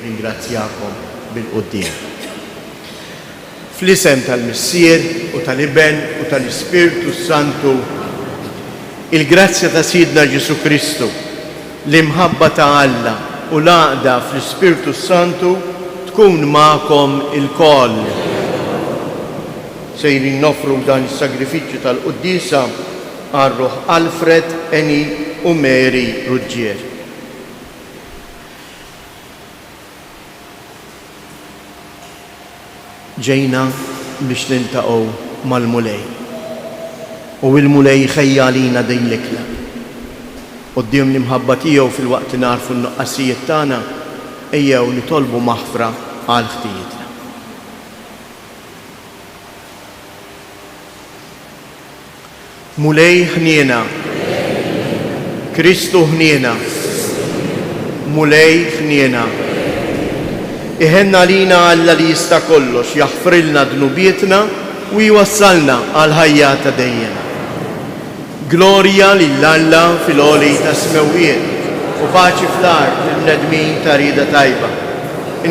Ringrazzjakom bil-qudiem. Fl-isem tal-Missier u tal-Iben u tal-Ispirtu Santu, il-grazzja ta' Sidna Ġesu Kristu, l-imħabba ta' Alla u l-għaqda fl-Ispirtu Santu tkun ma'kom il-koll. Sejrin nofru dan is-sagrifiċċju tal-Quddisa għar-Ruħ Alfred, Eni u Mary Ruggier. Ġejna biex niltaqgħu mal-mulej. U l-mulej ħejja għalina din l-ikla. Quddiem l-imħabba tiegħu fil-waqt narfu n-nuqqasijiet tagħna ejjew nitolbu maħfra għal ħtijietna. Mulej ħniena, Kristu ħniena, mulej ħniena. Iħenna lina Alla li jista' kollox jaħfrilna dnubietna u jwassalna għal ħajja ta' dejjem. Glorja lill-Alla fil-għoli ta' smewiet u paċi fl-art lil-nedmin ta' rida tajba.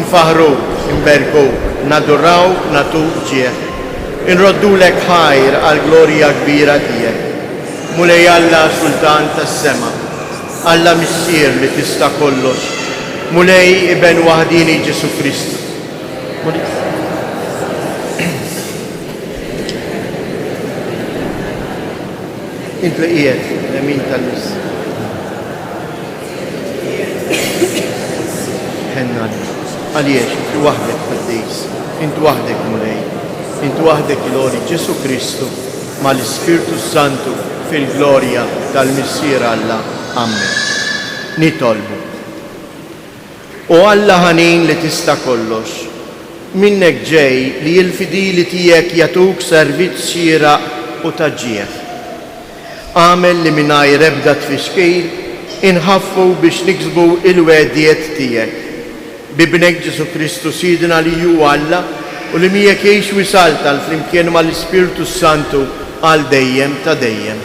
Infaħru, inberku, nadurraw, natuk ġieħ. Inroddulek ħajr għal glorja kbira tiegħek. Mulej Alla Sultan tas-sema, Alla Missier li tista' kollox. Mulej Iben waħdini Ġesu Kristu. Intu qiegħed l-emin tal-Miss. Ħenna għaliex intu waħdek fid-dejs. Intu waħdek mulej. Intu waħdek il-għoli Ġesu Kristu mal-Ispirtu Santu fil-glorja tal-Missier Alla. Amen. Nitolbu. U Alla ħanin li tista' kollox, minnek ġej li l-fidili tiegħek jatuk servizz xieraq u taġġieħ. Għamel li mingħajr ebda tfixkil inħaffu biex niksbu il-wedijiet tiegħek. Bibnek Ġesu Kristu Sidna li hu Alla u li miegħek jgħix wisal tal-flimkien mal-Ispirtu Santu għal dejjem ta' dejjem.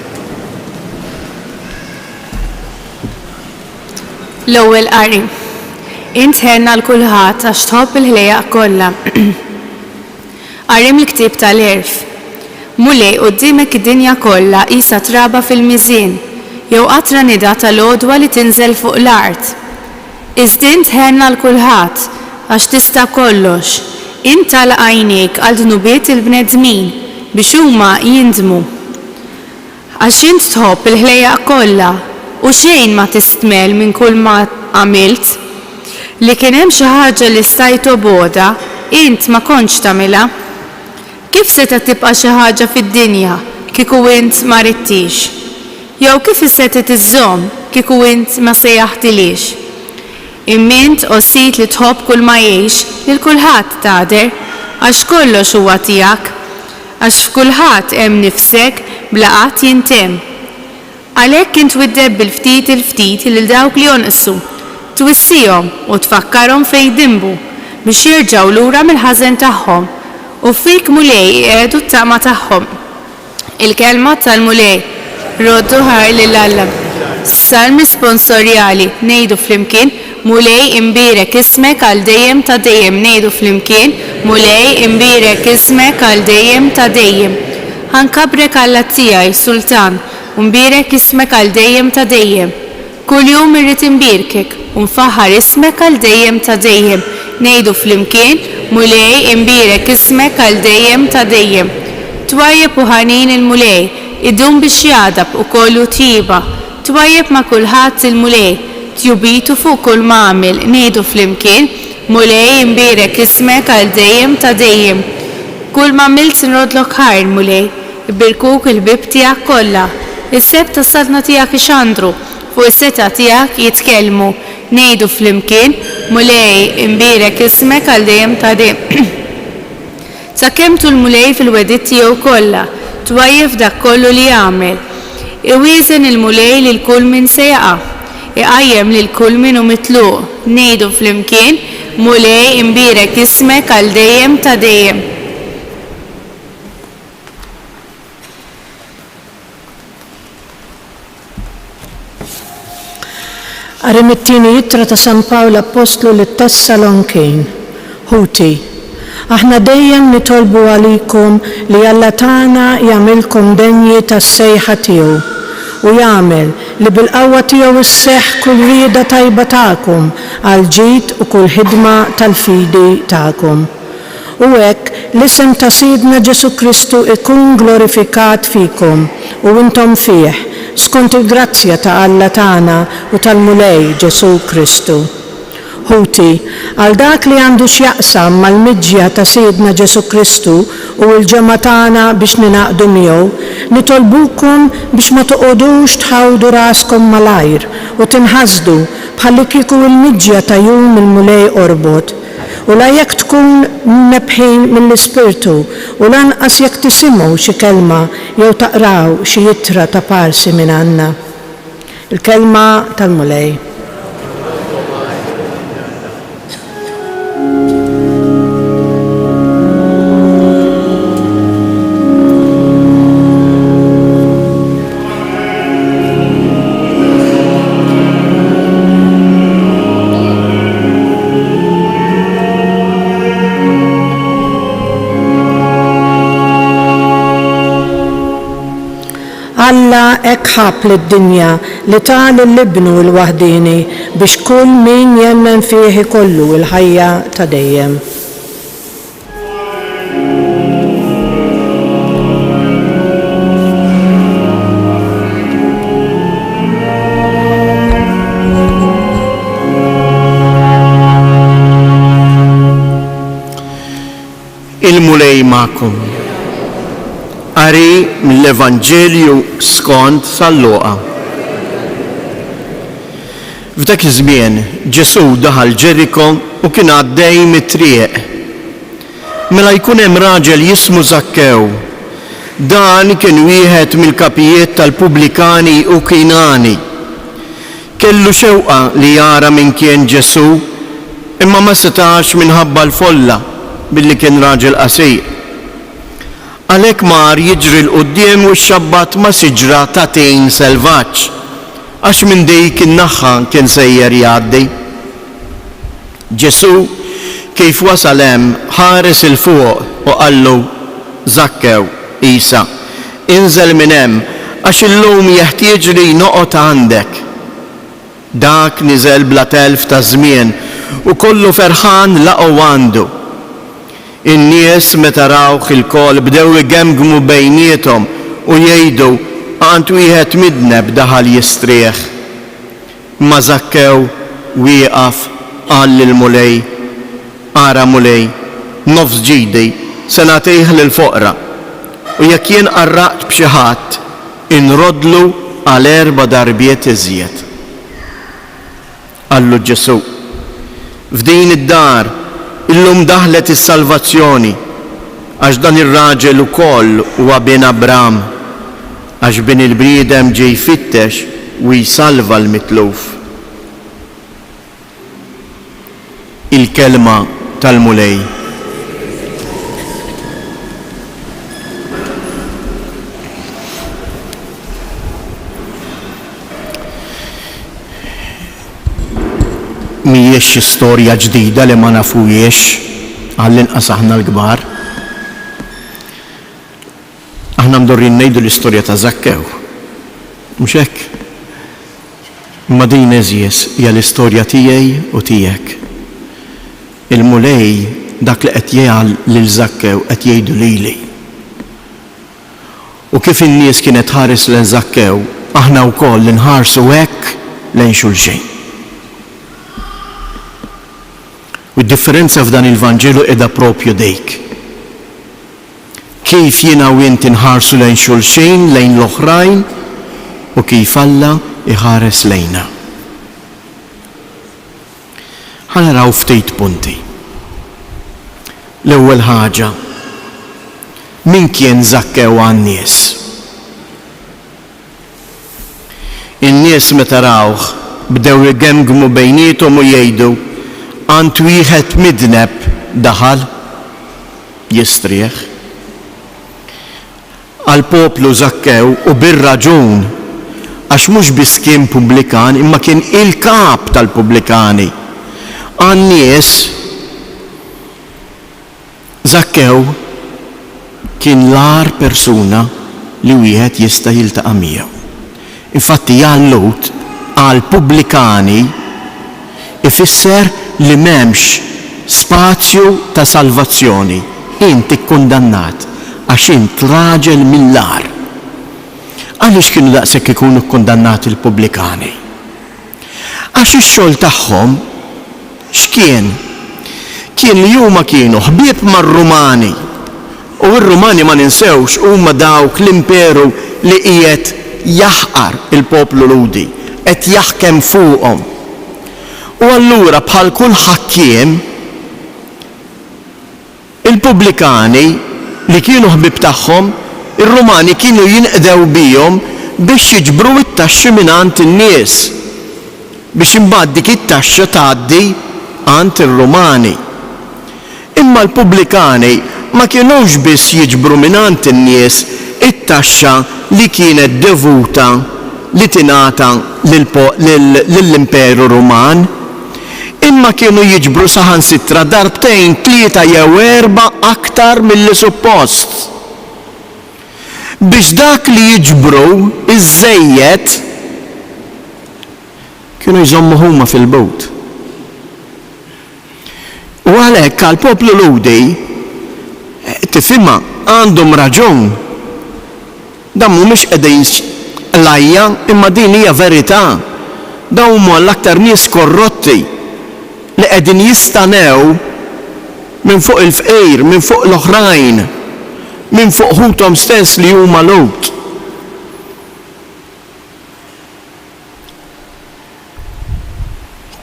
L-ewwel qari. Int ħenna l-kulħadd għax tħobb il-ħlejjaq kollha. Qarim l-ktieb tal-Erf. Mulej quddiemek id-dinja kollha qisha traba fil-miżien, jew qatra nida tal-għodwa li tinżel fuq l-art. Iżda int ħenna l-kulħadd għax tista' kollox. Int tagħlaq għajnejk għal dnubiet il-bnedmin biex huma jindmu. Għax int tħobb il-ħlejjaq kollha u xejn ma tistmel minn kull ma għamilt. Li kien hemm xi ħaġa li stajtu boda, int ma kontx tagħmilha. Kif seta' tibqa' xi ħaġa fid-dinja kieku int ma rittix? Jew kif seta' tiżżomm kieku int ma sejjaħtilix? Immint qossit li tħobb kull ma jgħix lil kulħadd tagħder għax kollox huwa tiegħek, għax f'kulħadd hemm nifsek bla qatt jintemm. Għalhekk int widdebbil ftit il-ftit lil dawk li jonqsu. Twissihom u tfakkarhom fejn dimbu biex jerġgħu lura mill-ħażen tagħhom u fik mulej qiegħdu t-tama tagħhom. Il-kelma tal-mulej roddu ħar lil Alla. Salmi sponsorjali ngħidu flimkien mulej imbierek ismek għal dejjem ta' dejjem ngħidu flimkien mulej imbierek ismek għal dejjem ta' dejjem. Ħankabrek Alla tiegħi Sultan u mbierek ismek għal dejjem ta' dejjem. Kull jum irrid imbierkek u nfaħħar ismek għal dejjem ta' dejjem. Ngħidu flimkien mulej imbierek ismek għal dejjem ta' dejjem. Twajjeb u ħanin il-mulej, idum biex jadab u kollu tjiba. Twajjeb ma' kulħadd il-mulej, tjubitu fuq kull m'għamil. Ngħidu flimkien mulej imbierek ismek għal dejjem ta' dejjem. Kull m'għamilt nrodlok ħajr mulej, ibbirkuk il-bib tiegħek kollha. Is-seb tas-sadna tiegħek ixandru, fuq is-seta tiegħek jitkellmu. Ngħidu flimkien mulej imbierek ismek għal dejjem ta' dejjem. Sakemm tul mulej fil-wedit tiegħu kollha, twajjef dak kollu li jagħmel. Iwieżen il-mulej lil kull min se jaqa', iqajjem lil kull min hu mitluq. Ngħidu flimkien Mulej imbirek ismek għal dejjem ta' dejjem. Qari mit-tieni jittra ta' San Pawl Apostlu lit-Tessalonkejn. Ħuti, aħna dejjem nitolbu għalikom li Alla tagħna jagħmilkom denji tas-sejħa tiegħu u jagħmel li bil-qawwa tiegħu isseħħ kull rieda tajba tagħkom għal ġid u kull ħidma tal-fidi tagħkom. U hekk l-isem ta' Sidna Ġesu Kristu ikun glorifikat fikom u intom fih skont il-grazzja ta' Alla tagħna u tal-Mulej Ġesu Kristu. Ħuti, għal dak li għandu x'jaqsam mal-miġja ta' Sidna Ġesu Kristu u l-ġemgħa tagħna biex ninaqdu miegħu, nitolbukom biex ma toqgħodux tħawdu raskom malajr u tinħasdu bħalli kieku l-miġja ta' jum il-Mulej qorbot. U la jekk tkun nebħin mill-Ispirtu u lanqas jekk tisimgħu xi kelma jew taqraw xi jittra ta' parsi minn għandna. Il-kelma tal-Mulej. Alla hekk ħabb lid-dinja li tal l-ibnu l-waħdini biex kull min jemmen fih ikollu l-ħajja ta' dejjem. Il-Mulej ma'kom. Qari mill-Evanġelju skont San-Luqa. F'dak iż-żmien Ġesu daħal Ġeriko u kien għaddej mit-triq. Mela jkun hemm raġel jismu Zakkew. Dan kien wieħed mill-kapijiet tal-Pubblikani u Kinani. Kellu xewqa li jara min kien Ġesu, imma ma setax minħabba l-folla billi kien raġel qasir. Għalhekk mar jiġri l-qudiem u xabbat ma' siġra ta' tejn selvaġġ, għax minn dik in-naħa kien sejjer jgħaddi. Ġesu kif wasal hemm ħares il fuq u qallu Zakkew, Isa, inżel minn hemm għax illum jeħtieġ li noqgħod għandek. Dak niżel bla telf ta' żmien u kollu ferħan laqgħu għandu. In-nies meta rawh il-kol bdew igemgmu bejniethom u jgħidu għand wieħed midneb daħal jistrieħ. Ma Zakkew wieqaf qal lill-Mulej, ara Mulej, nofs ġidi se nagħtih lill-foqra u jekk jien qarraqt b'xi ħadd inrodlu għal 4 darbiet iżjed. Qallu Ġesu, f'din id-dar illum daħlet is-salvazzjoni għax dan ir-raġel ukoll huwa bin Abraham għax bin il-bniedem ġej jfittex u jsalva l-mitluf. Il-kelma tal-Mulej. Mhijiex storja ġdida li ma nafujiex għall-inqas aħna l-kbar. Aħna mdorrin ngħidu l-istorja ta' Zakkew. Mhux hekk. Imma din eżies hija l-istorja tiegħi u tiegħek. Il-Mulej dak li qed jgħal lil Zakkew qed jgħidu lili. U kif in-nies kienet ħares lejn Zakkew, aħna wkoll inħarsu hekk lejn xulxejn. U d-differenza f'dan il-Vanġelu qiegħda propju dejk. Kif jiena u inti nħarsu lejn xulxejn, lejn l-oħrajn, u kif Alla iħares lejna. Ħanaraw ftit punti. L-ewwel ħaġa, min kien Zakkew għan-nies? In-nies meta rawh bdew igemgmu bejniethom u jgħidu Ant wieħed midneb daħal jistrieħ. Għal-poplu Zakkew u bir-raġun għax mhux biss kien pubblikan imma kien il-kap tal-pubblikani. Għan-nies Zakkew kien l-ar persuna li wieħed jista' jiltaqa' miegħu. Infatti Lut għal-pubblikani ifisser li m'hemmx spazju ta' salvazzjoni. Int ikkundannat għax int raġel mill-ar. Għaliex kienu daqshekk ikunu kkundannati l-pubblikani? Għax ix-xogħol tagħhom x'kien? Kien li huma kienu ħbieb mar-Rumani. U r-Rumani ma ninsewx huma dawk l-imperu li qiegħed jaħqar il-poplu Ludi, qed jaħkem fuqhom. U allura bħal kull ħakkiem il-pubblikani li kienu ħbib tagħhom, ir-Rumani kienu jinqdew bihom biex jiġbru it-taxxi mingħand in-nies biex imbagħad dik it-taxxa tgħaddi għand ir-Rumani. Imma l-pubblikani ma kienux biss jiġbru mingħand in-nies it-taxxa li kienet devuta li tingħata lill-Imperu Ruman, imma kienu jiġbru saħansitra darbtejn, 3 jew 4 aktar milli suppost. Biex dak li jiġbru iż-żejjed kienu jżommu huma fil-bowt. U għalhekk għall-poplu Ludi tifhimha għandhom raġun. Dan mhumiex qegħdin lajja imma din hija verità. Dawn huma l-aktar nies korrotti li qegħdin jistanew minn fuq il-fqir, minn fuq l-oħrajn, minn fuq ħuthom stess li huma Lut.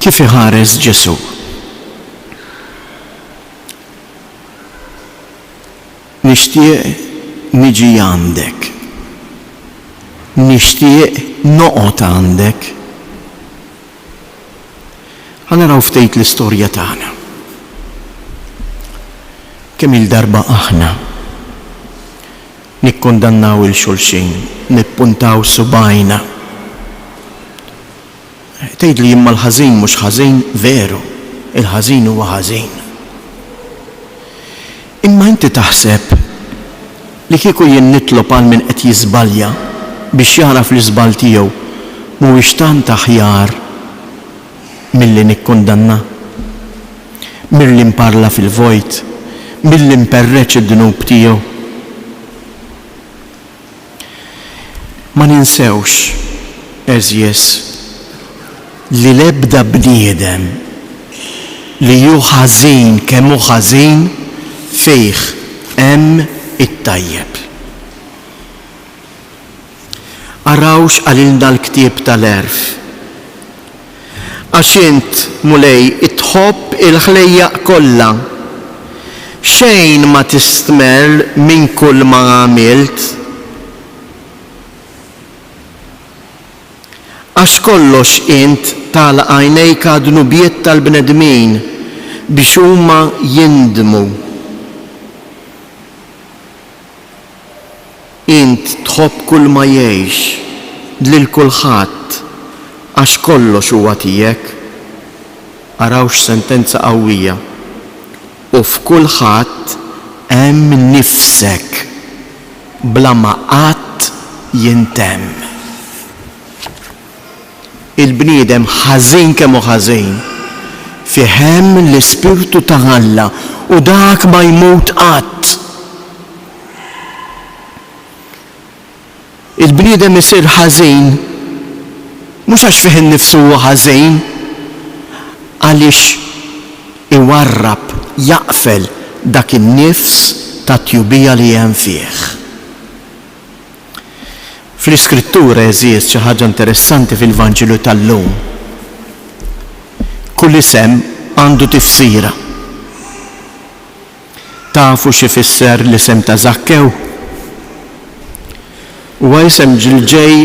Kif iħares Ġesu? Nixtieq niġi għandek. Nixtieq noqgħod għandek. Ħanaraw ftit l-istorja tagħna. Kemm il-darba aħna nikkondannaw il-xulxin, nippuntaw subajna. Tgħid li imma l-ħażin mhux ħażin, veru, il-ħażin huwa ħażin. Imma inti taħseb li kieku jien nitlob għal min qed jiżbalja biex jaraf l-iżbal tiegħu mhuwiex tant aħjar milli nikkundanna, milli nparla fil-vojt, milli nperreċ id-dnub tiegħu. Ma ninsewx eżjes li l-ebda bniedem li hu ħażin kemm hu ħażin fih hemm it-tajjeb. Arawx għalilna l-ktieb tal-erf. Għax int mulej itħobb il-ħlejjaq kollha. Xejn ma tistmel minn kull ma għamilt. Għax kollox int tagħlaq għajnejk għad-dnubiet tal-bnedmin biex huma jindmu. Int tħobb kull ma jgħix lil kulħadd għax kollox huwa tiegħek. Arawx sentenza qawwija. U f'kulħadd hemm nifsek bla ma qatt jintemm. Il-bniedem ħażin kemm hu ħażin fih hemm l-Ispirtu ta' Alla u dak ma jmut qatt. Il-bniedem isir ħażin mhux għax fih innifsu huwa ħażin, għaliex iwarrab jaqfel dak in-nifs ta' tjubija li hemm fih. Fl-Iskrittura eżiest xi ħaġa interessanti fil-Vanġilu tal-lum. Kull isem għandu tifsira. Tafu x'ifisser l-isem ta' Zakkew? Huwa isem ġilġej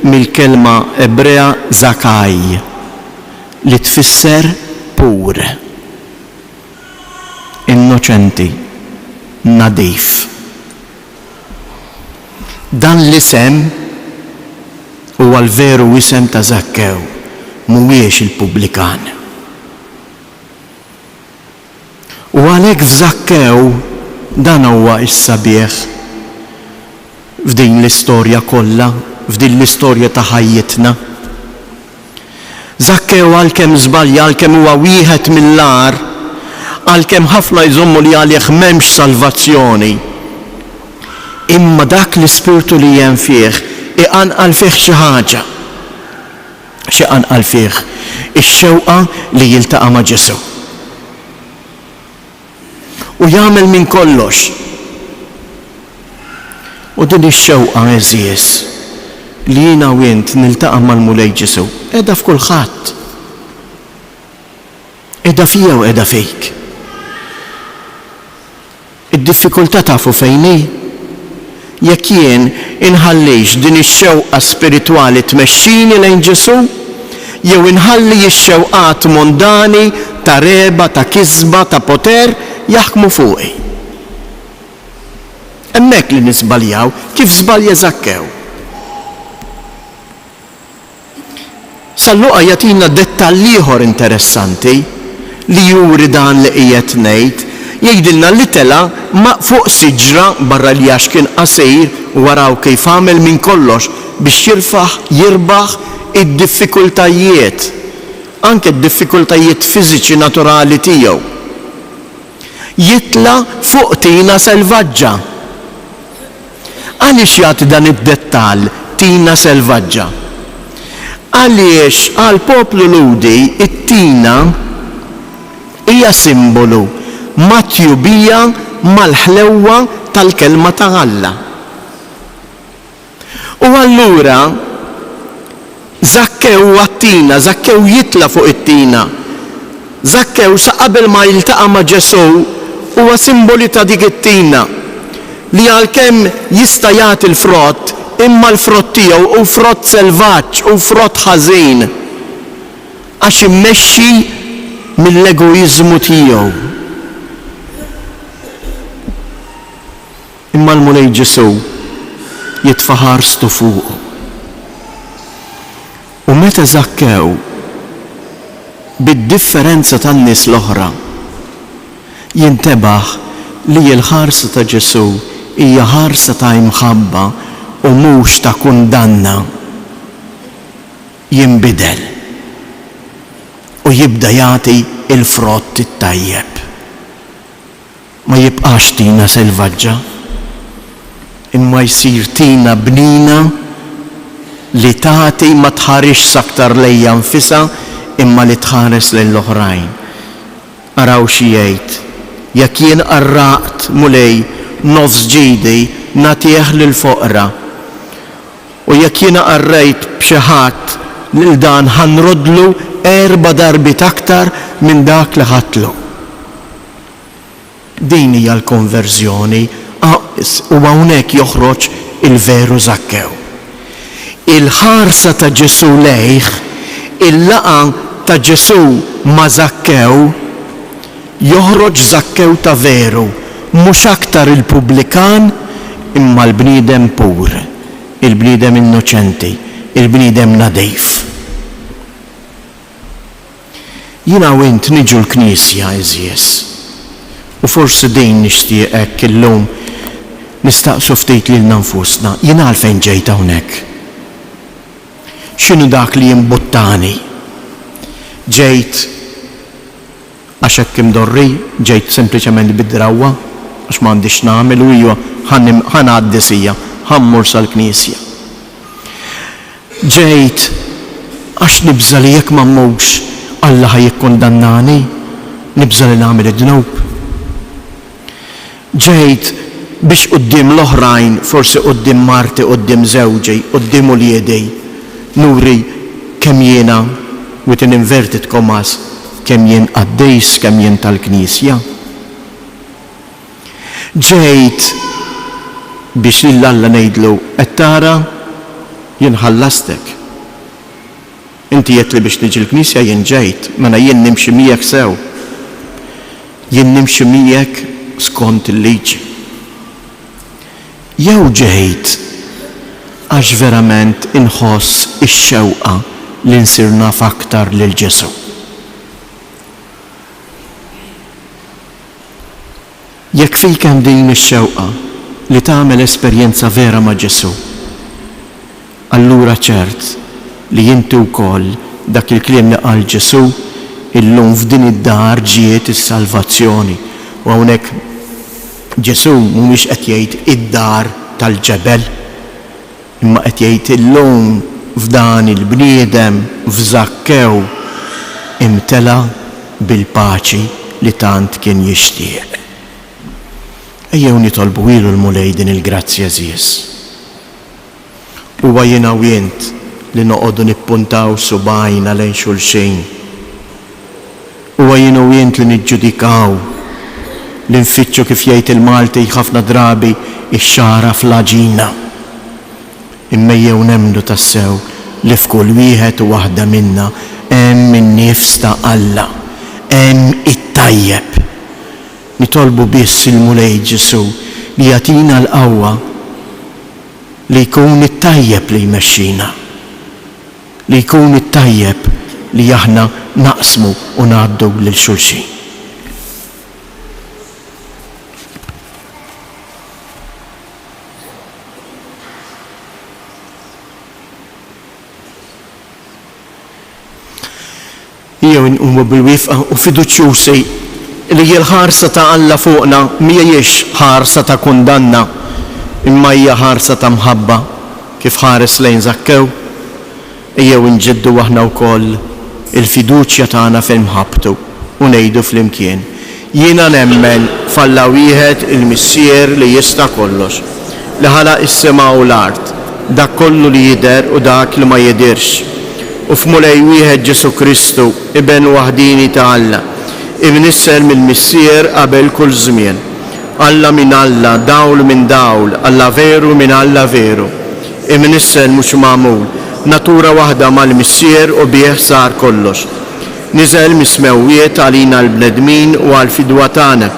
mill-kelma Ebrea Zakaj li tfisser pur. innoċenti, nadif. Dan l-isem huwa l-veru isem ta' Zakkew, mhuwiex il-pubblikan. U għalhekk f'Zakkew dan huwa s-sabiħ f'din l-istorja kollha, f'din l-istorja ta' ħajjitna. Zakkew għalkemm żbalja, għalkemm huwa wieħed mill-għar, għalkemm ħafna jżommu li għalih m'hemmx salvazzjoni. Imma dak l-ispirtu li hemm fih iqanqal fih xi ħaġa. X'inqanqal fih? Ix-xewqa li jiltaqa' ma' Ġesu. U jagħmel minn kollox. U din ix-xewqa eżies li jiena u int niltaqa' mal-mulej Ġesu qiegħda f'kulħadd. Qiegħda fija u qiegħda fik. Id-diffikultà tafu fejn hi? Jekk jien inħallix din ix-xewqa spiritwali tmexxini lejn Ġesu, jew inħalli x-xewqat mondani ta' reba, ta' kisba, ta' poter jaħkmu fuqi. Hemmhekk li nisbaljaw kif żbalja Zakkew. Sal-Luqa jagħtina dettall ieħor interessanti li juri dan li qiegħed ngħid. Jgħidilna li tela ma' fuq siġra barra li għax kien qasir waraw kif għamel minn kollox biex jirbaħ id-diffikultajiet, anke d-diffikultajiet fiżiċi naturali tiegħu. Jitla fuq tina selvaġġa. Għaliex jagħti dan id-dettall tina selvaġġa? Għaliex għal poplu Ludi it-tina hija simbolu matjubija mal-ħlewwa tal-kelma ta' Alla. U allura Zakkew għat-tina, Zakkew jitla fuq it-tina. Zakkew sa qabel ma jiltaqa' ma' Ġesu huwa simboli ta' dik it-tina li għalkemm jista' jagħti l-frott, imma l-frott tiegħu u frott selvaġġ u frott ħażin għax immexxi mill-egoiżmu tiegħu. Imma l-mulej Ġesu jitfaħarstu fuqu. U meta Zakkew bid-differenza tan-nies l-oħra jintebaħ li l-ħarsa ta' Ġesu hija ħarsa ta' imħabba u mhux ta' kundanna, jinbidel u jibda jagħti il-frott it-tajjeb. Ma jibqax tina selvaġġa, imma jsir tina bnina li tagħti ma tħarix aktar lejja nfisha imma li tħares lill-oħrajn. Araw xi jgħid, jekk jien qarraqt mulej nofs ġiedi nagħtih lill-foqra u jekk jiena qarrejt b'xi ħadd lil dan ħanrodlu 4 darbit aktar minn dak li ħatlu. Din hija l-konverżjoni u hawnhekk joħroġ il-veru Zakkew. Il-ħarsa ta' Ġesu lejh, il-laqa ta' Ġesu ma' Zakkew, joħroġ Zakkew ta' veru, mhux aktar il-pubblikan imma l-bniedem pur, il-bniedem innoċenti, il-bniedem nadif. Jiena u int niġu l-Knisja eżies, u forsi din nixtieq hekk illum nistaqsu ftit lilna nfusna, jiena għalfejn ġejt hawnhekk. X'inhu dak li jimbuttani? Ġejt għax hekk imdorri, ġejt sempliċement bid-drawwa għax m'għandix nagħmel u hija ħangħaddi sija, ħammur sal-Knisja. Ġejt għax nibża li jekk ma mmux Alla ħajjikkundannani, nibża li nagħmel id-dnub. Ġejt biex quddiem l-oħrajn, forsi quddiem marti, quddiem żewġi, quddiem uliedej, nuri kemm jiena with an inverted commas kemm jien qaddejs kemm jien tal-Knisja. Ġejt biex lil Alla ngħidlu qed tara jien ħallastek. Inti qed li biex niġi l-Knisja jien ġejt, mela jien nimxi miegħek sew. jien nimxi miegħek skont il-liġi. Jew ġejt għax verament inħoss ix-xewqa li nsir naf aktar lil Ġesu. Jekk fik hemm din ix-xewqa li tagħmel esperjenza vera ma' Ġesu, allura ċert li inti wkoll dak il-kliem li qal Ġesu illum f'din id-dar ġiet is-salvazzjoni. U hawnhekk Ġesu mhumiex qed jgħid id-dar tal-ġebel, imma qed jgħid illum f'dan il-bniedem f'Żakkew imtela bil-paċi li tant kien jixtieq. Ejjew nitolbu ilu l-mulej din il-grazzja żies. Huwa jiena u jint li noqogħdu nippuntaw subajna lejn xulxin. Huwa jiena u jint li niġġudikaw, li nfittxu kif jgħid il-Malti ħafna drabi ix-xara fl-aġina. Immejjew nemdu tassew li f'kull wieħed u waħda minna hemm in-nifs ta' Alla, hemm it-tajjeb. Nitolbu biss il-mulej Ġesu li jagħtina l-qawwa li jkun it-tajjeb li jmexxina, li jkun it-tajjeb li aħna naqsmu u ngħaddu lil xulxin. Jew inqumu bil-wifqa u fiduċjużi li l-ħarsa ta' Alla fuqna mhijiex ħarsa ta' kundanna, imma hija ħarsa ta' mħabba kif ħares lejn Żakkew. Ejjew inġeddu aħna wkoll il-fiduċja tagħna fil-mħabbtu u ngħidu flimkien: jiena nemmen f'Alla wieħed il-Missier li jista' kollox, li ħalaq is-sema u l-art, dak kollu li jidher u dak li ma jidirx. U f'mulej wieħed Ġesu Kristu, ibn waħdini ta' Alla, imnissel mill-Missier qabel kull żmien. Alla minn Alla, dawl minn dawl, Alla veru minn Alla veru. Imnissel mhux magħmul, natura waħda mal-Missier u bih sar kollox. Niżel mismewwiet għalina l-bnedmin u għall-fidwa tagħna,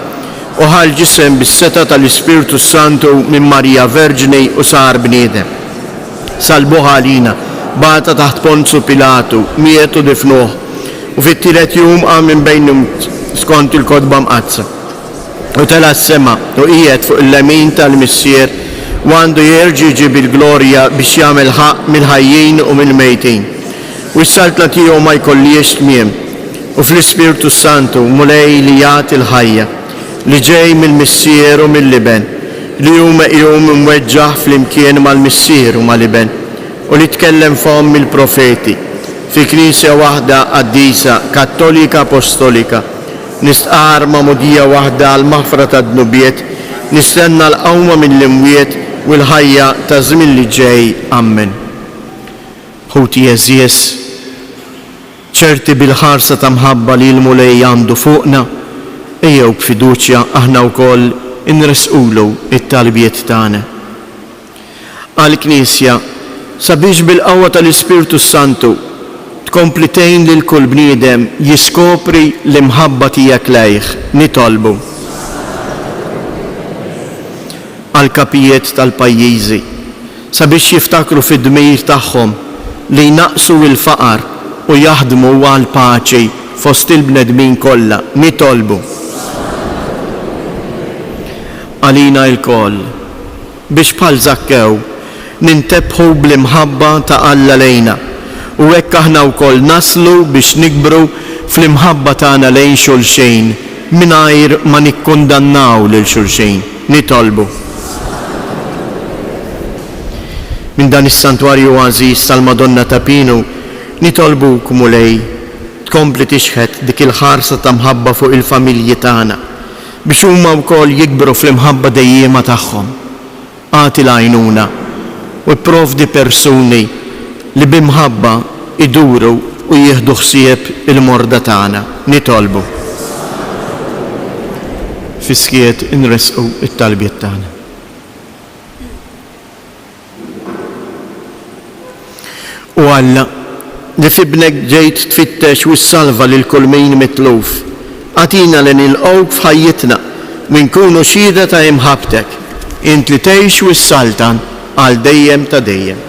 u ħal ġisem bis-seta tal-Ispirtu Santu minn Marija Verġni u sar bniedem. Salbuha għalina, bata taħt Ponzu Pilatu, miet u difnuh, u fit-tielet jum qam minn bejnhom skont il-kodba mqazza. U tela s-sema u qiegħed fuq il-lemin tal-Missier u għandu jerġa' jġib il-glorja biex jagħmel ħaq mill-ħajjin u mill-mejtin. U s-saltna tiegħu ma jkollix tmiem. U fl-Ispirtu Santu mulej li jagħti l-ħajja li ġej mill-Missier u mill-Liben, li jum imweġġaħ fl-imkien mal-Missier u mal-Liben, u li tkellem fihom mill-profeti fi Knisja waħda qaddisa Kattolika Apostolika, nistqar ma'mudija waħda għal maħfra ta' dnubiet, nistenna l-qawma mill-imwiet u l-ħajja ta' żmien li ġej. Amen. Ħuti eżies, ċerti bil-ħarsa ta' mħabba li l-mulej għandu fuqna, ejjew b'fiduċja aħna wkoll inresqulu it-talbiet tagħna. Għall-Knisja sabiex bil-qawwa tal-Ispirtu Santu tkompli tgħin lil kull bniedem jiskopri l-imħabba tiegħek lejh, nitolbu. Għall-kapijiet tal-pajjiżi sabiex jiftakru fid-dmir tagħhom li jnaqsu l-faqar u jaħdmu għal paċi fost il-bnedmin kollha, nitolbu. Għalina l-koll biex bħal Żakkew nintebħu bl-imħabba ta' Alla lejna u hekk aħna wkoll naslu biex nikbru fl-imħabba tagħna lejn xulxejn mingħajr ma nikkundannaw lil xulxejn, nitolbu. Minn dan is-santwarju għażiż tal-Madonna ta' Pinu nitolbuk mulej tkompli tixħed dik il-ħarsa ta' mħabba fuq il-familji tagħna biex huma wkoll jikbru fl-imħabba dejjema tagħhom. Għati l-għajnuna u pprovdi persuni li bimħabba iduru u jieħdu ħsieb il-morda tagħna, nitolbu. Fiskiet inresqu it-talbiet tagħna. U Alla li fibnek ġejt tfittex u s-salva lil kull min mitluf, Atina li nilqawk f'ħajjitna u nkunu xhieda ta' imħabtek. Int li tgħix u s-saltan għal dejjem ta' dejjem.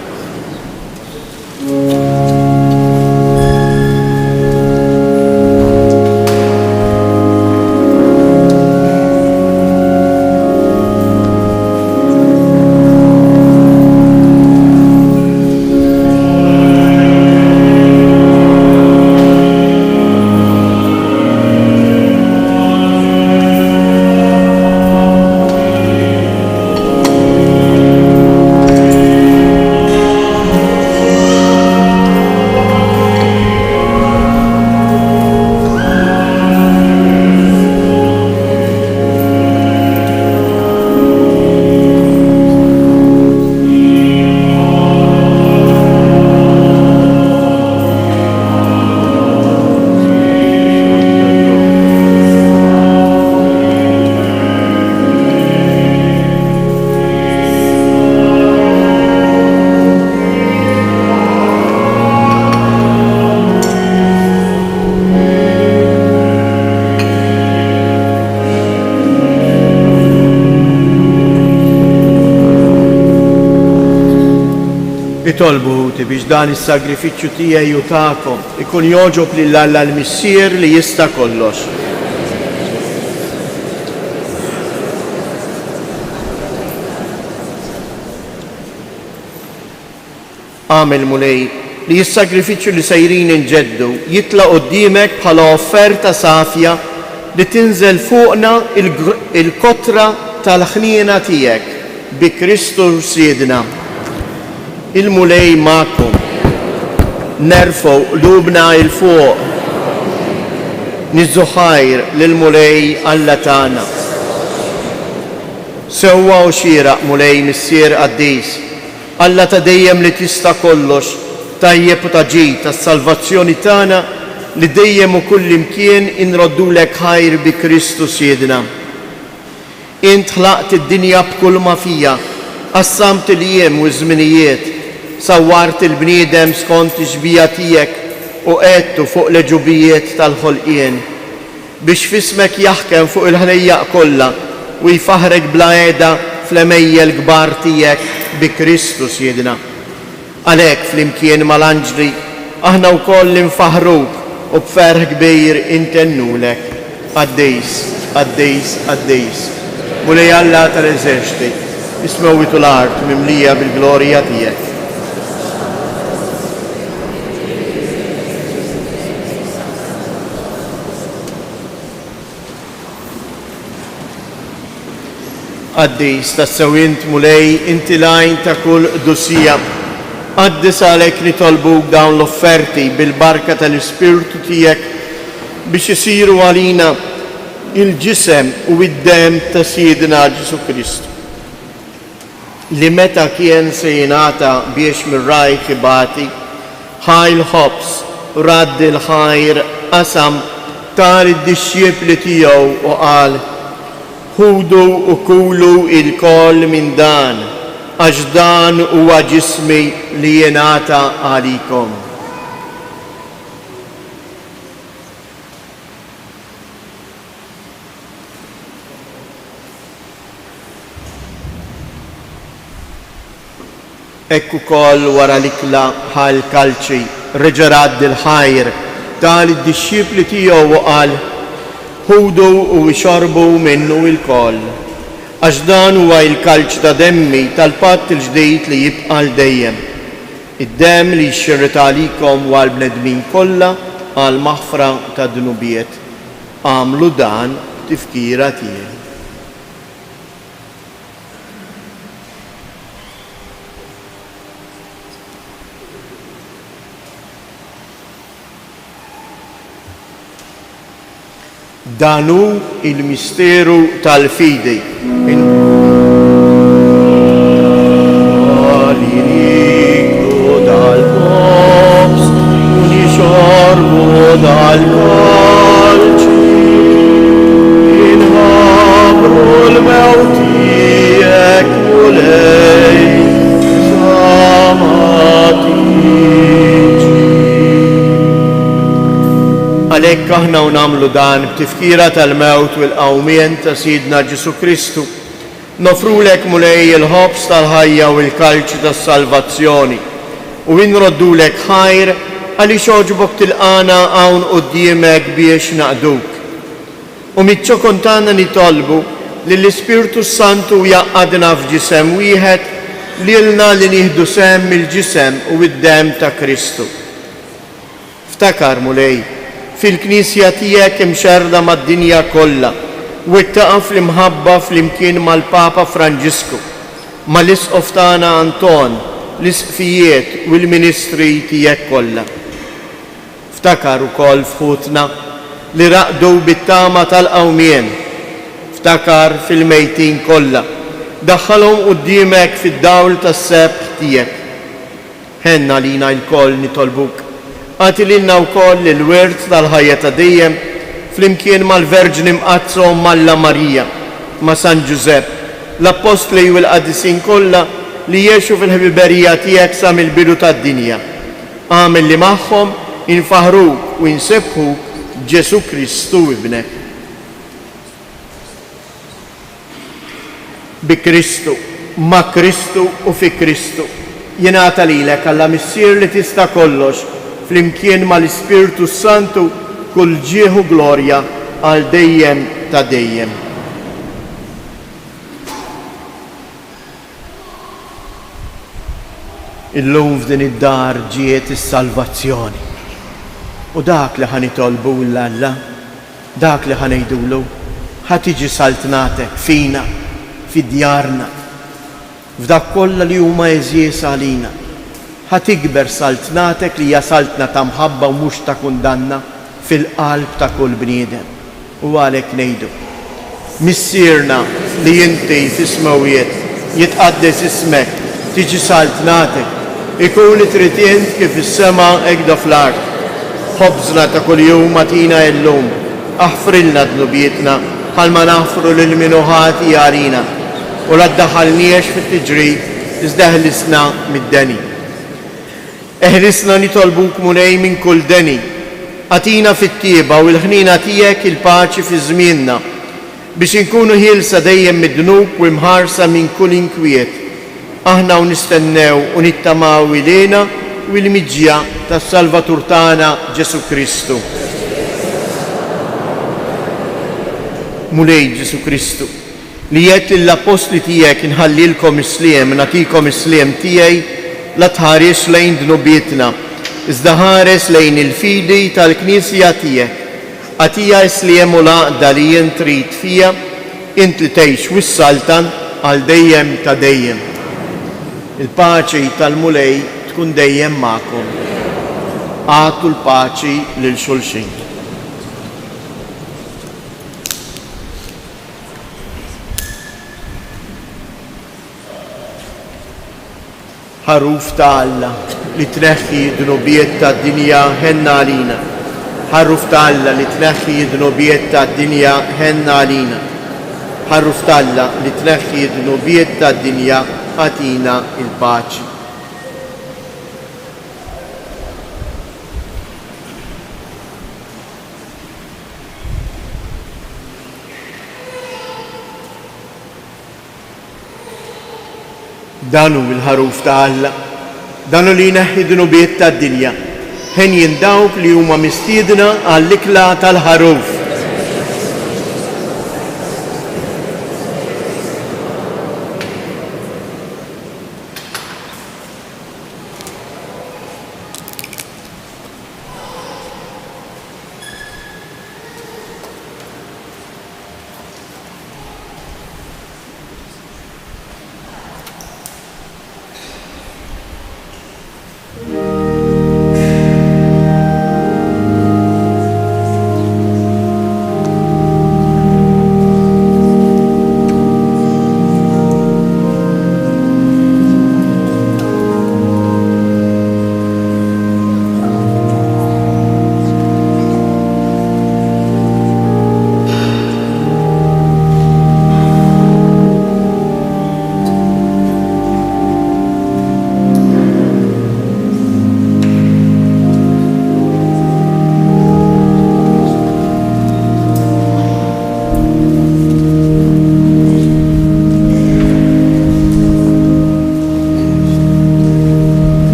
Itolbu biex dan is-sagrifiċċju tiegħi u tagħkom ikun joġob lil Alla l-Missier li jista' kollox. Għamel mulej li s-sagrifiċċju li sejrin inġeddu jitla' quddiemek bħala offerta safja li tinżel fuqna il-kotra tal-ħniena tiegħek bi Kristu Siedna. Il-mulej ma'kom, nerfgħu qlubna il-fuq, niżżu ħajr lill-mulej Alla tagħna. Sewwa u xieraq mulej Missier Qaddis, Alla ta' dejjem li tista' kollox, tajjeb u ta' ġid tas-salvazzjoni tagħna li dejjem u kull imkien inroddulek ħajr bi Kristu Siedna. Int ħlaqt id-dinja b'kull ma fija, qassamt il-jiem u żminijiet, sawwart il-bniedem skont ix-xbija tiegħek u qedtu fuq l-ġubijiet tal-ħolqien biex fismek jaħkem fuq il-ħnejjaq kollha u jfaħrek bla għeda fl-emejjel kbar tiegħek bi Kristu Siedna. Għalhekk flimkien mal-anġli aħna wkoll infaħruk u b'ferħ kbir intennulek. Qaddis, Qaddis, Qaddis. Mulej Alla tal-eżerċiti, ismewwitu l-art mimlija bil-glorja tiegħek. Qaddis tas-sewint mulej inti lajn ta' kull dussija. Qaddis għalhekk nitolbuk dawn l-offerti bil-barka tal-Ispirtu tiegħek biex isiru għalina il-ġisem u id-dem ta' Siedna Ġesu Kristu. Li meta kien se jingħata biex mir-raj kibati, ħajl ħobs radd il-ħajr qasam tal id-dixxiepli tiegħu u qal: ħudu u kulu il-koll minn dan, għax dan huwa ġismi li jingħata għalikom. Ekku koll wara l-ikla ħal kalċi reġa' radd il-ħajr tal id-dixxiepli tiegħu u qal: ħudu u xorbu minnu il-koll, għax dan huwa il-kalċ ta' demmi tal-patt il-ġdejt li jibqa' dejjem. Id-dem li jxirret għalikom u għall-bnedmin kollha għal maħfra ta' dnubiet. Għamlu dan tifkira tiegħi. Danu il-misteru tal-fidi. Għaliniku dal-kops, unixorbu dal-kalċi, inħabru l-mewtijek mulej, zamatiċi. Għalek lejk aħna u nagħmlu dan b'tifkira tal-mewt u l-qawmien ta' Sidna Ġesu Kristu. Nofrulek mulej il-ħobs tal-ħajja u l-kalċi tas-salvazzjoni u nroddulek ħajr għaliex oġbok tilqana hawn quddiemek biex naqduk. U miċ-ċokon tagħna nitolbu li l-Ispirtu Santu jaqadna f'ġisem wieħed lilna li nieħdu sehem mill-ġisem u d-demm ta' Kristu. Ftakar mulej fil-Knisja tiegħek imxerda mad-dinja kollha u ittaqa' fl-imħabba flimkien mal-Papa Franġisku, mal-Isqof tagħna Anton, l-isqfijiet u l-ministri tiegħek kollha. Ftakar ukoll fħutna li raqdu bit-tama tal-qawmien. Ftakar fil-mejtin kollha. Daħħalhom quddiemek fid-dawl tas-sebħ tiegħek. Ħenna lina l-koll nitolbuk. Għati lilna wkoll il-wirt tal-ħajja ta' dejjem flimkien mal-Verġni Mqazzo Malla Marija, ma' San Ġusepp, l-Apostli u l-Qadisin kollha li jgħixu fil-ħbiberija tiegħek sa mill-bidu tad-dinja. Għamel li magħhom infaħruk u insebħuk Ġesu Kristu ibnek. Bi Kristu, ma' Kristu u fi Kristu. Jingħata lilek Alla missier li tista' kollox flimkien mal-Ispirtu Santu kull ġieħu glorja għal dejjem ta' dejjem. Illum f'din id-dar ġiet is-salvazzjoni. U dak li ħanitolbu l-Alla, dak li ħanejdulu, ħatiġi saltnatek fina, fid-djarna, f'dak kollha li huma eżjies għalina. Ħatikber saltnatek li hija saltna ta' mħabba u mhux ta' kundanna fil-qalb ta' kull bniedem. U għalhekk ngħidu, missierna li inti f'ismawiet jitqaddes ismek, tiġi saltnatek, ikun li trid int kif is-sema hekk fl-art. Ħobżna ta' kuljum matina illum, aħfrilna dnubietna bħal ma naħfru lil minuħati għalina u la ddaħħalniex fit-tiġrid iżda ħlisna mid-deni. Eħlisna nitolbuk mulej minn kull deni, għatina fit-tieba u l-ħnina tiegħek il-paċi fi żmienna biex inkunu ħielsa dejjem mid-dnub u mħarsa minn kull inkwiet. Aħna u nistennew u nittamaw ilena u l-miġja tas-Salvatur tagħna Ġesu Kristu. Mulej Ġesu Kristu, li jgħid lill-apostli tiegħek inħallilkom isliem, nagħtikom isliem tiegħi la tħares lejn dnubietna, iżda ħares lejn il-fidi tal-Knisja tiegħek. Għatija isliem u laqda li jien trid fija, int li tgħix wis-saltan għal dejjem ta' dejjem. Il-paċi tal-mulej tkun dejjem magħkom. Għatu l-paċi lil xulxin. Ħaruf ta' Alla li tneħħi dnubiet tad-dinja ħenna għalina. Ħaruf ta' Alla li tneħħi dnubiet tad-dinja ħenna għalina. Ħaruf ta' Alla li tneħħi dnubiet tad-dinja għatina il-paċi. Danu il-ħaruf ta' Alla, danu li jneħħi dnubiet tad-dinja, ħen jindawk li huma mistiedna għall-ikla tal-ħaruf.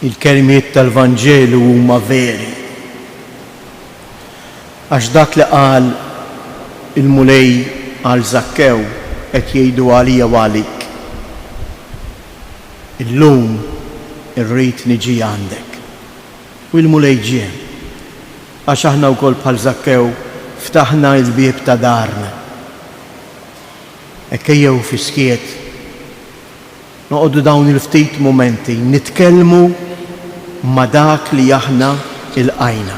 il-kelmiet tal-Vanġelu huma veri. Għax dak li qal il-mulej għal Zakkew qed jgħidu għalija u għalik. Illum irrid niġi għandek. U l-mulej ġie. Għax aħna wkoll bħal Zakkew ftaħna l-bieb ta' darna. Ekkejjew fi skiet noqogħdu dawn il-ftit momenti nitkellmu ma' dak li aħna il-qajna,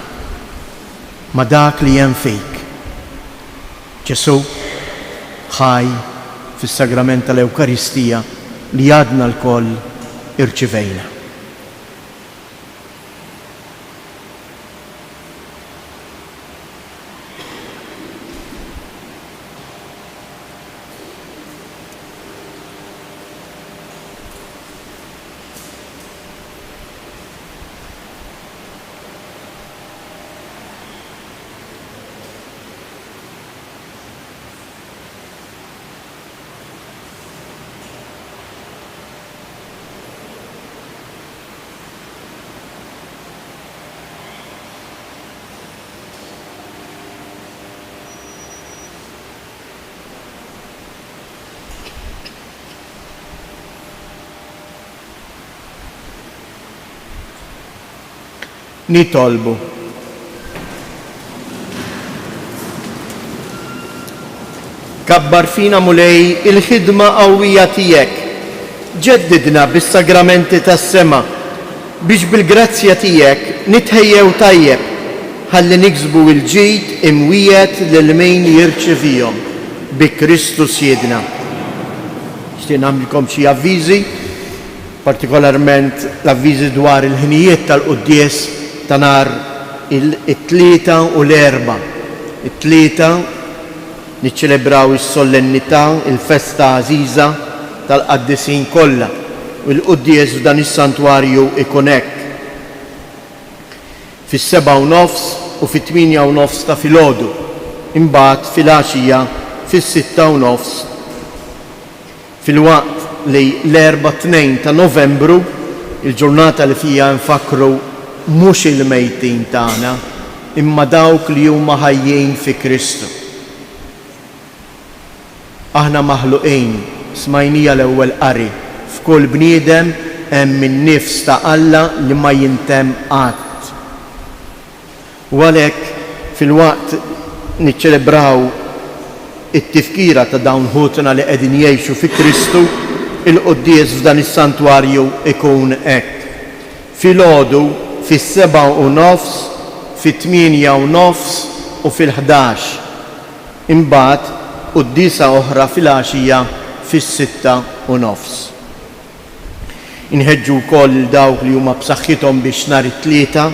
ma' dak li hemm fik. Ġesu ħaj fis-sagrament tal-Ewkaristija li għadna l-koll irċivejna. Nitolbu. Kabbar fina mulej il-ħidma qawwija tiegħek. Ġeddidna bis-sagramenti tas-sema biex bil-grazzja tiegħek nitħejjew tajjeb ħalli niksbu l-ġid imwiet lil min jirċevihom bi Kristu Sjedna. Xtieq nagħmilkom xi avviżi, partikolarment l-avviżi dwar il-ħinijiet tal-quddies ta' nhar it-tlieta u l-erba'. It-tlieta niċċelebraw is-solennità, il-festa għażiża tal-qaddisin kollha u l-quddies f'dan is-santwarju ikun hekk. Fis-7:30 u fit-8:30 ta' filgħodu, imbagħad fil-għaxija fis-6:30. Filwaqt li l-4 ta' Novembru, il-ġurnata li fija nfakru mhux il-mejtin tagħna, imma dawk li huma ħajjin fi Kristu. Aħna maħluqin, smajnija l-ewwel qari, f'kull bniedem hemm in-nifs ta' Alla li ma jintemm qatt. U għalhekk filwaqt niċċelebraw it-tifkira ta' dawn ħutna li qegħdin jgħixu fi Kristu, il-quddies f'dan is-santwarju ikun hekk. Filgħodu fis-7:30, fit-8:30 u fil-11. Imbagħad qudiesa oħra fil-għaxija fis-6:30. Inħeġġu wkoll dawk li huma b'saħħithom biex nhar it-tlieta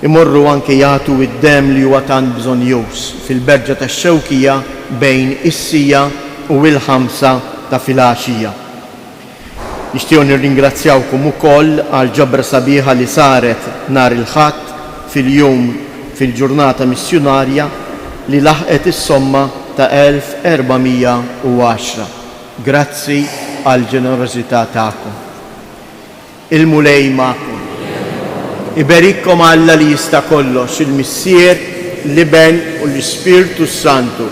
imorru anke jagħtu id-demm li huwa tant bżonjuż fil-berġa tax-Xewkija bejn is-sija u l-5 ta' filgħaxija. Nixtiequ nirringrazzjawkom ukoll għal ġabra sabiħa li saret nhar il-Ħadd fil-ġurnata missjonarja li laħqet is-somma ta' 1410. Grazzi għal ġenerożità tagħkom. Il-mulej magħkom. Iberikkom Alla li jista' kollox, il-Missier, l-Iben u l-Ispirtu Santu.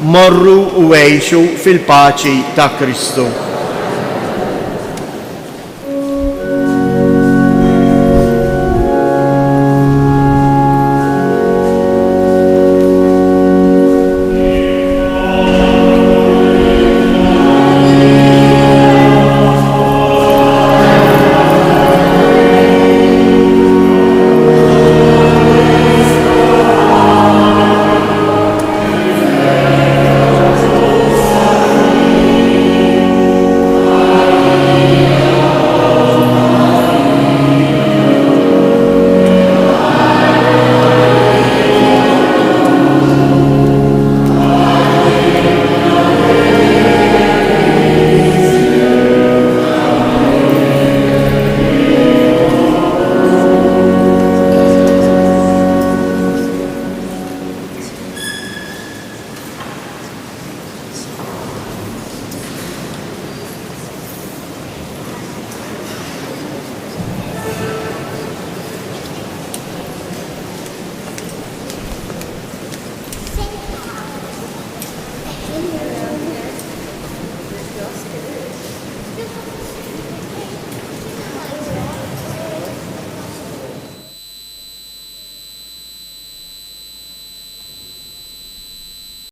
Morru u għejxu fil-paċi ta' Kristu.